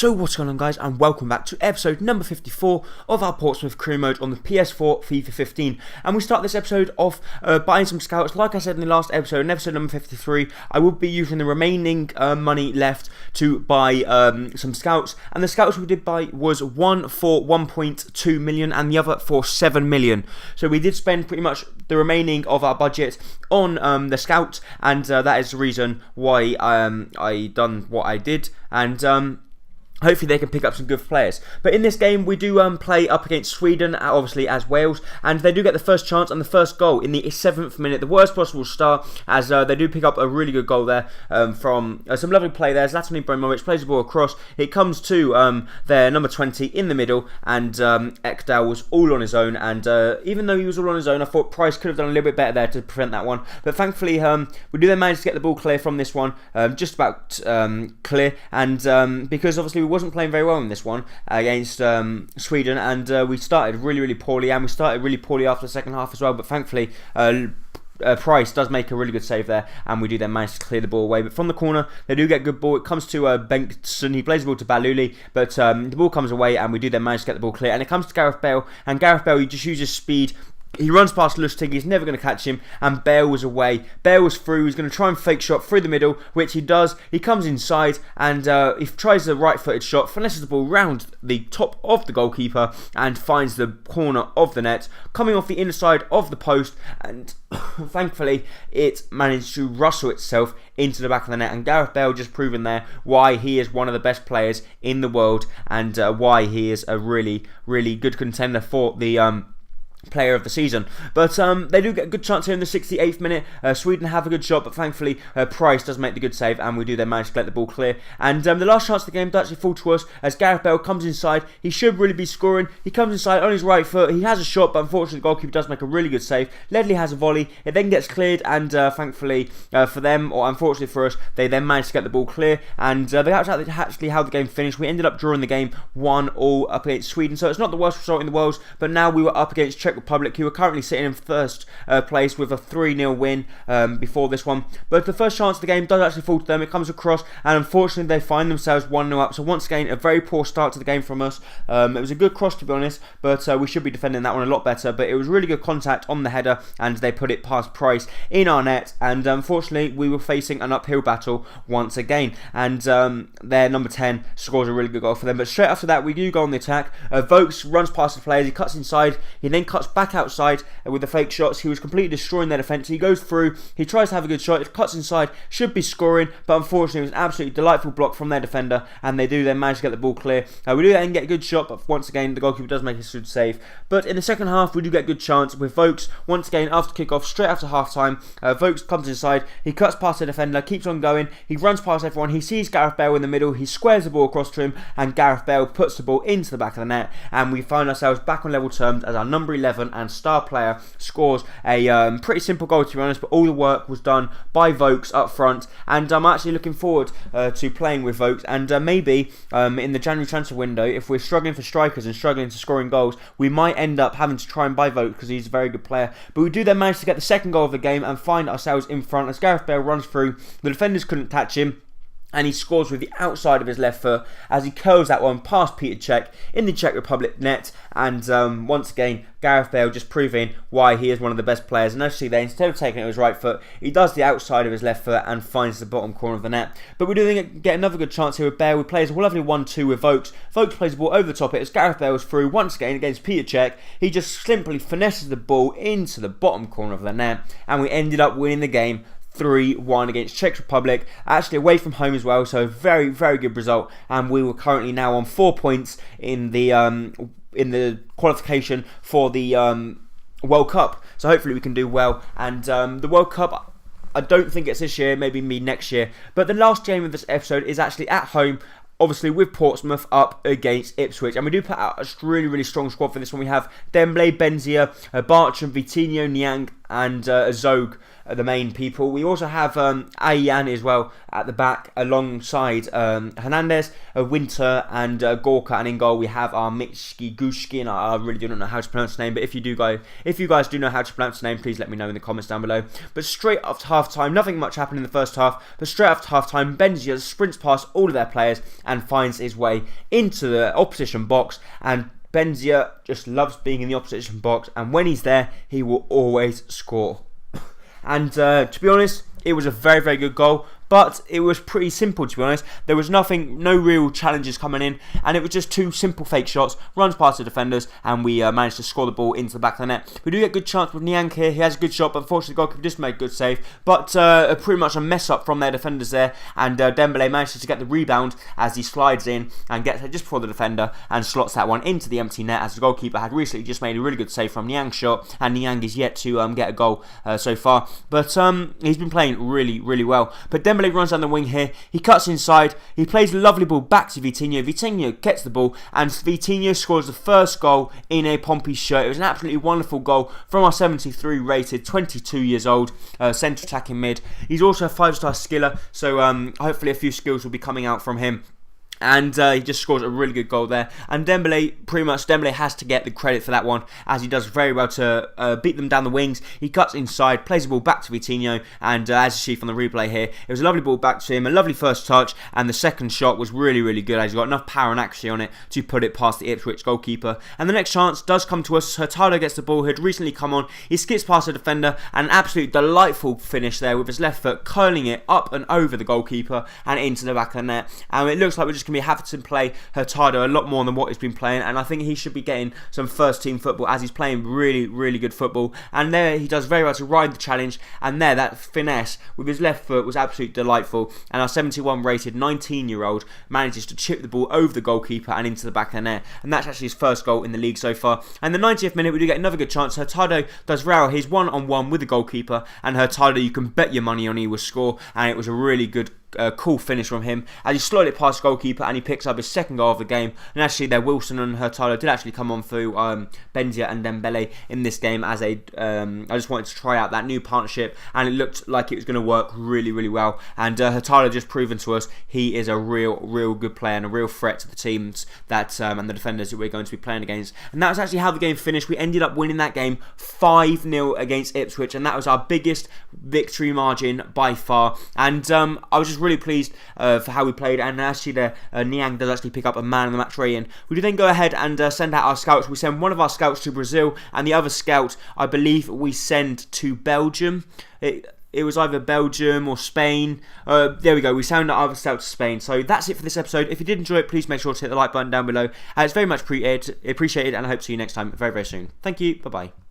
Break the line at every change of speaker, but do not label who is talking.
So what's going on, guys, and welcome back to episode number 54 of our Portsmouth career mode on the PS4 FIFA 15. And we start this episode off buying some scouts. Like I said in the last episode, in episode number 53, I will be using the remaining money left to buy some scouts. And the scouts we did buy was one for 1.2 million and the other for 7 million. So we did spend pretty much the remaining of our budget on the scouts, and that is the reason why I done what I did. And hopefully they can pick up some good players. But in this game, we do play up against Sweden, obviously, as Wales. And they do get the first chance and the first goal in the 7th minute. The worst possible start, as they do pick up a really good goal there from some lovely play there. Zlatan Ibrahimovic plays the ball across. It comes to their number 20 in the middle. And Ekdal was all on his own. And even though he was all on his own, I thought Price could have done a little bit better there to prevent that one. But thankfully, we do then manage to get the ball clear from this one. Just about clear. And because obviously we wasn't playing very well in this one against Sweden, and we started really poorly, and we started really poorly after the second half as well, but thankfully Price does make a really good save there, and we do then manage to clear the ball away. But from the corner, they do get a good ball. It comes to Bengtson. He plays the ball to Baluli, but the ball comes away, and we do then manage to get the ball clear. And it comes to Gareth Bale, and Gareth Bale, he just uses speed. He runs past Lustig, he's never going to catch him, and Bale was away. Bale was through, he's going to try and fake shot through the middle, which he does. He comes inside, and he tries the right-footed shot, finesses the ball round the top of the goalkeeper, and finds the corner of the net, coming off the inside of the post, and thankfully, it managed to rustle itself into the back of the net. And Gareth Bale just proven there why he is one of the best players in the world, and why he is a really good contender for the player of the season. But they do get a good chance here in the 68th minute. Sweden have a good shot, but thankfully Price does make the good save, and we do then manage to let the ball clear. And the last chance of the game does actually fall to us as Gareth Bale comes inside. He should really be scoring. He comes inside on his right foot. He has a shot, but unfortunately the goalkeeper does make a really good save. Ledley has a volley. It then gets cleared, and thankfully for them, or unfortunately for us, they then managed to get the ball clear. And that's actually how the game finished. We ended up drawing the game 1-1 up against Sweden, so it's not the worst result in the world, but now we were up against Czech Republic, who are currently sitting in first place with a 3-0 win before this one. But the first chance of the game does actually fall to them. It comes across, and unfortunately they find themselves 1-0 up. So once again, a very poor start to the game from us. It was a good cross, to be honest, but we should be defending that one a lot better. But it was really good contact on the header, and they put it past Price in our net. And unfortunately, we were facing an uphill battle once again. And their number 10 scores a really good goal for them. But straight after that, we do go on the attack. Vokes runs past the players. He cuts inside. He then cuts back outside with the fake shots. He was completely destroying their defence. He goes through, he tries to have a good shot, it cuts inside, should be scoring, but unfortunately it was an absolutely delightful block from their defender, and they do then manage to get the ball clear. We do then get a good shot, but once again the goalkeeper does make a good save. But in the second half we do get a good chance with Vokes. Once again, after kick-off, straight after half-time, Vokes comes inside, he cuts past the defender, keeps on going, he runs past everyone, he sees Gareth Bale in the middle, he squares the ball across to him, and Gareth Bale puts the ball into the back of the net, and we find ourselves back on level terms as our number 11 and star player scores a pretty simple goal, to be honest, but all the work was done by Vokes up front, and I'm actually looking forward to playing with Vokes, and maybe in the January transfer window, if we're struggling for strikers and struggling to scoring goals, we might end up having to try and buy Vokes because he's a very good player. But we do then manage to get the second goal of the game and find ourselves in front as Gareth Bale runs through. The defenders couldn't catch him, and he scores with the outside of his left foot as he curls that one past Peter Cech in the Czech Republic net. And once again, Gareth Bale just proving why he is one of the best players. And as you see there, instead of taking it with his right foot, he does the outside of his left foot and finds the bottom corner of the net. But we do get another good chance here with Bale. We play a lovely 1-2 with Vokes. Vokes plays the ball over the top. It is Gareth Bale's through once again against Peter Cech. He just simply finesses the ball into the bottom corner of the net, and we ended up winning the game 3-1 against Czech Republic, actually away from home as well, so very good result. And we were currently now on 4 points in the qualification for the World Cup, so hopefully we can do well. And the World Cup, I don't think it's this year, maybe next year, but the last game of this episode is actually at home, obviously with Portsmouth up against Ipswich, and we do put out a really strong squad for this one. We have Dembele, Benzia, Bartram, Vitinho, Niang, and Zog are the main people. We also have Ayan as well at the back, alongside Hernandez, Winter, and Gorka. And in goal we have our Mitski Gushki, and I really do not know how to pronounce his name, but if you guys do know how to pronounce his name, please let me know in the comments down below. But straight after half time, nothing much happened in the first half, but straight after half time, Benzia sprints past all of their players and finds his way into the opposition box. And Benzia just loves being in the opposition box, and when he's there, he will always score. And to be honest, it was a very, very good goal. But it was pretty simple, to be honest. There was no real challenges coming in, and it was just 2 simple fake shots, runs past the defenders, and we managed to score the ball into the back of the net. We do get a good chance with Niang here. He has a good shot, but unfortunately the goalkeeper just made a good save. But pretty much a mess up from their defenders there, and Dembele manages to get the rebound as he slides in and gets it just before the defender and slots that one into the empty net, as the goalkeeper had recently just made a really good save from Niang's shot, and Niang is yet to get a goal so far. But he's been playing really, really well. But Dembele runs down the wing here, he cuts inside, he plays a lovely ball back to Vitinho. Vitinho gets the ball, and Vitinho scores the first goal in a Pompey shirt. It was an absolutely wonderful goal from our 73 rated, 22 years old centre attacking mid. He's also a 5-star skiller, so hopefully a few skills will be coming out from him. And he just scores a really good goal there. And Dembele has to get the credit for that one, as he does very well to beat them down the wings. He cuts inside, plays the ball back to Vitinho, and as you see from the replay here, it was a lovely ball back to him, a lovely first touch, and the second shot was really, really good, as he got enough power and accuracy on it to put it past the Ipswich goalkeeper. And the next chance does come to us. Hurtado gets the ball, who had recently come on. He skips past the defender, and an absolute delightful finish there with his left foot, curling it up and over the goalkeeper and into the back of the net. And it looks like we're just going to be having to play Hurtado a lot more than what he's been playing, and I think he should be getting some first team football, as he's playing really, really good football. And there he does very well to ride the challenge, and there that finesse with his left foot was absolutely delightful, and our 71 rated 19-year-old manages to chip the ball over the goalkeeper and into the back of the net, and that's actually his first goal in the league so far. And the 90th minute we do get another good chance. Hurtado does very well, he's one-on-one with the goalkeeper, and Hurtado, you can bet your money on he will score, and it was a really good cool finish from him as he slowed it past the goalkeeper, and he picks up his second goal of the game. And actually there, Wilson and Hurtado did actually come on through Benzia and Dembele in this game, as I just wanted to try out that new partnership, and it looked like it was going to work really, really well. And Hurtado just proven to us he is a real good player and a real threat to the teams that and the defenders that we're going to be playing against. And that was actually how the game finished. We ended up winning that game 5-0 against Ipswich, and that was our biggest victory margin by far. And I was just really pleased for how we played, and actually Niang does actually pick up a man of the match rating. We do then go ahead and send out our scouts. We send one of our scouts to Brazil, and the other scout, I believe, we send to Belgium. It was either Belgium or Spain. There we go, we send our other scout to Spain. So that's it for this episode. If you did enjoy it, please make sure to hit the like button down below. It's very much appreciated, and I hope to see you next time very, very soon. Thank you, bye bye.